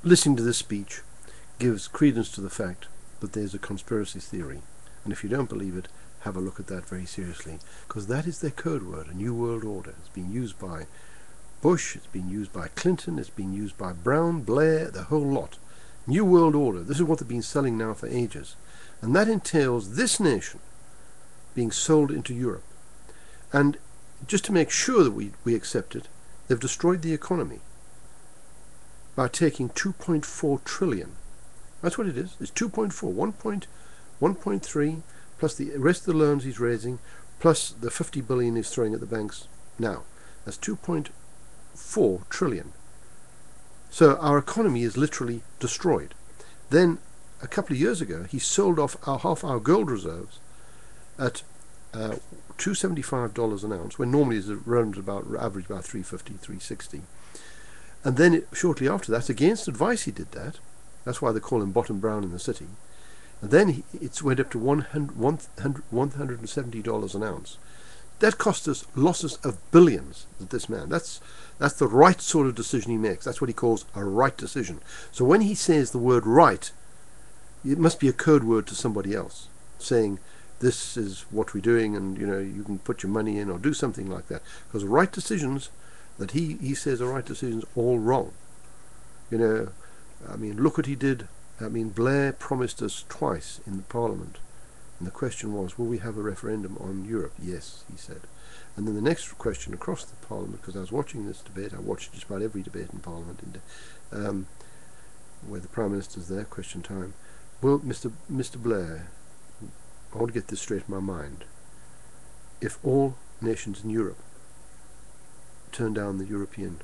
listening to this speech gives credence to the fact that there's a conspiracy theory. And if you don't believe it, have a look at that very seriously, because that is their code word, a new world order. It's been used by Bush, it's been used by Clinton, it's been used by Brown, Blair, the whole lot. New world order. This is what they've been selling now for ages. And that entails this nation being sold into Europe. And just to make sure that we accept it, they've destroyed the economy by taking 2.4 trillion. That's what it is. It's 2.4, 1.3, plus the rest of the loans he's raising, plus the 50 billion he's throwing at the banks now. That's 2.4 trillion. So our economy is literally destroyed. Then, a couple of years ago, he sold off half our gold reserves at $275 an ounce, when normally it's around average about 350, 360. And then shortly after that, against advice he did that. That's why they call him Bottom Brown in the city. And then it went up to $170 an ounce. That cost us losses of billions, this man. That's the right sort of decision he makes. That's what he calls a right decision. So when he says the word right, it must be a code word to somebody else, saying this is what we're doing, and you can put your money in or do something like that. Because right decisions that he says are right decisions, all wrong. Look what he did. Blair promised us twice in the Parliament, and the question was, will we have a referendum on Europe? Yes, he said. And then the next question across the Parliament, because I was watching this debate, I watched just about every debate in Parliament, where the Prime Minister's there, question time. Well, Mr. Blair, I want to get this straight in my mind. If all nations in Europe turn down the European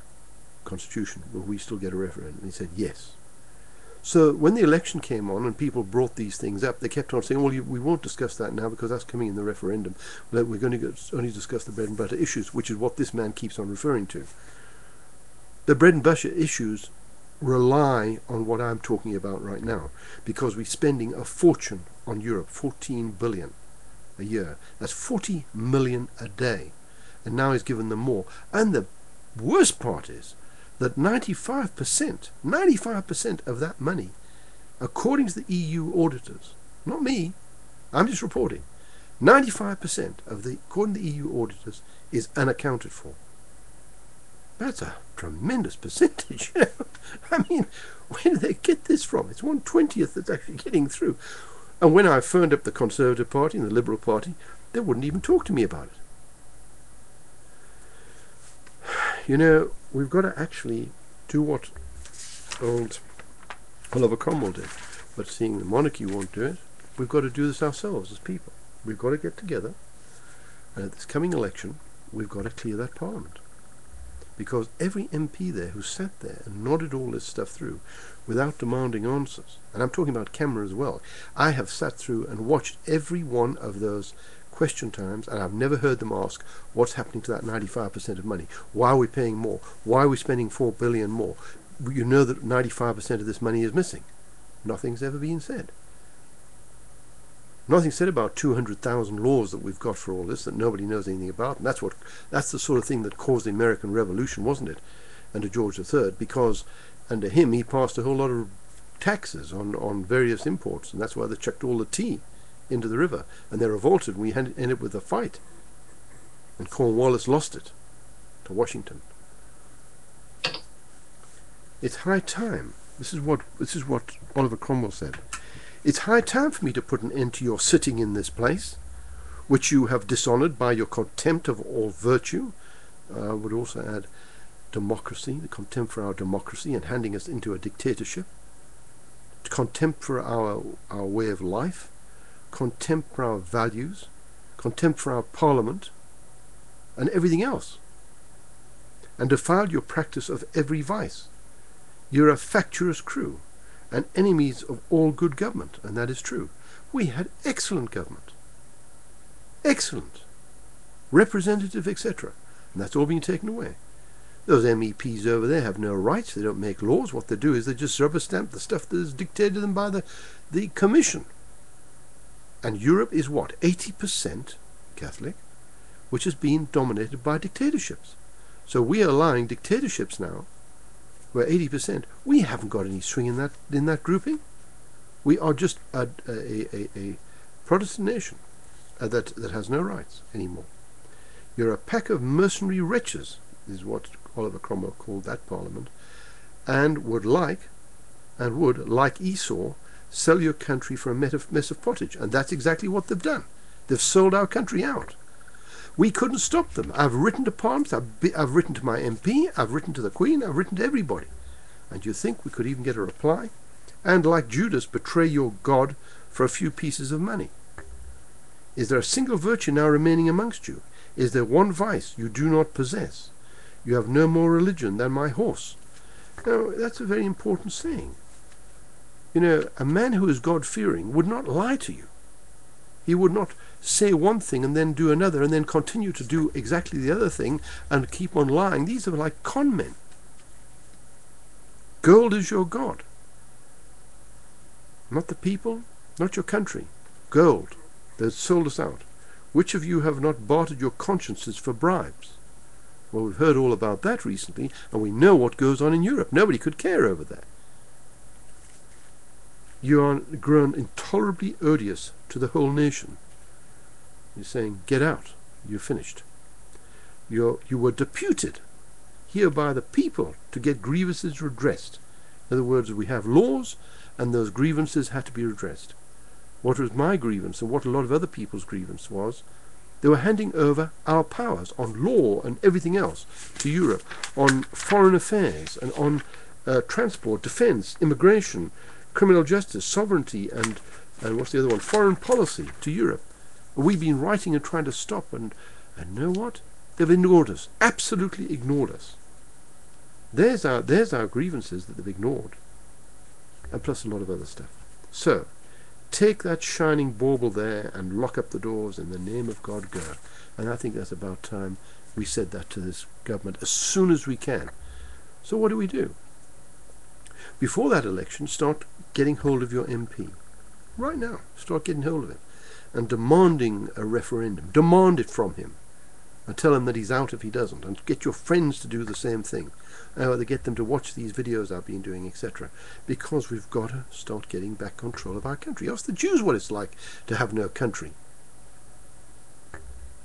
Constitution, will we still get a referendum? And he said yes. So when the election came on and people brought these things up, they kept on saying, well, we won't discuss that now because that's coming in the referendum. We're going to only discuss the bread and butter issues, which is what this man keeps on referring to. The bread and butter issues rely on what I'm talking about right now, because we're spending a fortune on Europe, 14 billion a year. That's 40 million a day. And now he's given them more. And the worst part is that 95% of that money, according to the EU auditors, not me, I'm just reporting, 95% according to the EU auditors, is unaccounted for. That's a tremendous percentage. Where do they get this from? It's 1/20th that's actually getting through. And when I phoned up the Conservative Party and the Liberal Party, they wouldn't even talk to me about it. We've got to actually do what old Oliver Cromwell did. But seeing the monarchy won't do it, we've got to do this ourselves as people. We've got to get together, and at this coming election, we've got to clear that Parliament. Because every MP there who sat there and nodded all this stuff through without demanding answers, and I'm talking about Cameron as well, I have sat through and watched every one of those question times, and I've never heard them ask what's happening to that 95% of money. Why are we paying more? Why are we spending 4 billion more? You know that 95% of this money is missing. Nothing's ever been said. Nothing said about 200,000 laws that we've got for all this that nobody knows anything about. And that's the sort of thing that caused the American Revolution, wasn't it, under George III? Because under him he passed a whole lot of taxes on various imports, and that's why they chucked all the tea into the river, and they revolted, and we ended up with a fight, and Cornwallis lost it to Washington. It's high time. This is what Oliver Cromwell said. It's high time for me to put an end to your sitting in this place, which you have dishonoured by your contempt of all virtue. I would also add democracy, the contempt for our democracy, and handing us into a dictatorship. Contempt for our way of life. Contempt for our values, contempt for our Parliament, and everything else, and defiled your practice of every vice. You're a factious crew, and enemies of all good government, and that is true. We had excellent government, excellent, representative, etc., and that's all been taken away. Those MEPs over there have no rights. They don't make laws. What they do is they just rubber stamp the stuff that is dictated to them by the Commission. And Europe is what? 80% Catholic, which has been dominated by dictatorships. So we are allowing dictatorships now we're 80%. We haven't got any swing in that grouping. We are just a Protestant nation that has no rights anymore. You're a pack of mercenary wretches, is what Oliver Cromwell called that Parliament, and would, like Esau, sell your country for a mess of pottage. And that's exactly what they've done. They've sold our country out. We couldn't stop them. I've written to Parliament, I've written to my MP, I've written to the Queen, I've written to everybody. And you think we could even get a reply? And like Judas, betray your God for a few pieces of money? Is there a single virtue now remaining amongst you? Is there one vice you do not possess? You have no more religion than my horse. Now, that's a very important saying. You know, a man who is God-fearing would not lie to you. He would not say one thing and then do another and then continue to do exactly the other thing and keep on lying. These are like con men. Gold is your God. Not the people, not your country. Gold. They've sold us out. Which of you have not bartered your consciences for bribes? Well, we've heard all about that recently, and we know what goes on in Europe. Nobody could care over that. You are grown intolerably odious to the whole nation. You're saying, get out, you're finished. You were deputed here by the people to get grievances redressed. In other words, we have laws, and those grievances had to be redressed. What was my grievance, and what a lot of other people's grievance was, they were handing over our powers on law and everything else to Europe, on foreign affairs, and on transport, defence, immigration, criminal justice, sovereignty, and what's the other one? Foreign policy to Europe. We've been writing and trying to stop, and you know what? They've ignored us, absolutely ignored us. There's our grievances that they've ignored, and plus a lot of other stuff. So, take that shining bauble there and lock up the doors. In the name of God, go. And I think that's about time we said that to this government as soon as we can. So what do? Before that election, start getting hold of your MP. Right now, start getting hold of him and demanding a referendum. Demand it from him and tell him that he's out if he doesn't, and get your friends to do the same thing. Either get them to watch these videos I've been doing, etc. Because we've got to start getting back control of our country. Ask the Jews what it's like to have no country.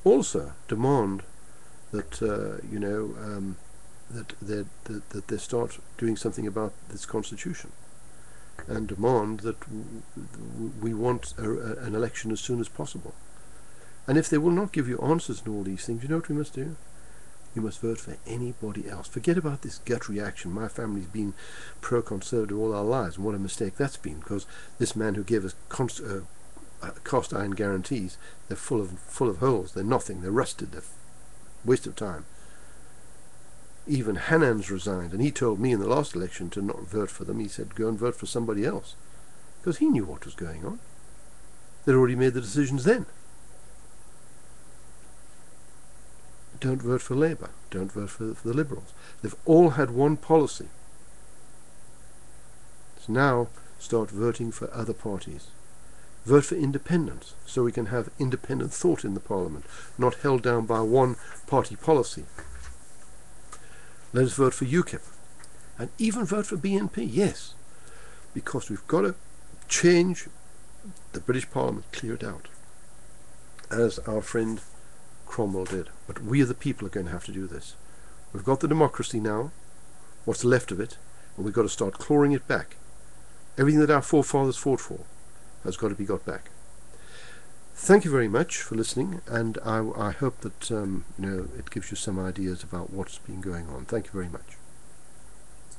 Also, demand that that they start doing something about this constitution, and demand that we want an election as soon as possible. And if they will not give you answers and all these things, you know what we must do? You must vote for anybody else. Forget about this gut reaction. My family's been pro-conservative all our lives, and what a mistake that's been, because this man who gave us cast iron guarantees, they're full of holes. They're nothing. They're rusted. They're waste of time. Even Hanan's resigned, and he told me in the last election to not vote for them. He said, go and vote for somebody else, because he knew what was going on. They'd already made the decisions then. Don't vote for Labour. Don't vote for the Liberals. They've all had one policy. So now start voting for other parties. Vote for independence, so we can have independent thought in the Parliament, not held down by one party policy. Let us vote for UKIP, and even vote for BNP, yes, because we've got to change the British Parliament, clear it out, as our friend Cromwell did. But we the people are going to have to do this. We've got the democracy now, what's left of it, and we've got to start clawing it back. Everything that our forefathers fought for has got to be got back. Thank you very much for listening, and I hope that it gives you some ideas about what's been going on. Thank you very much.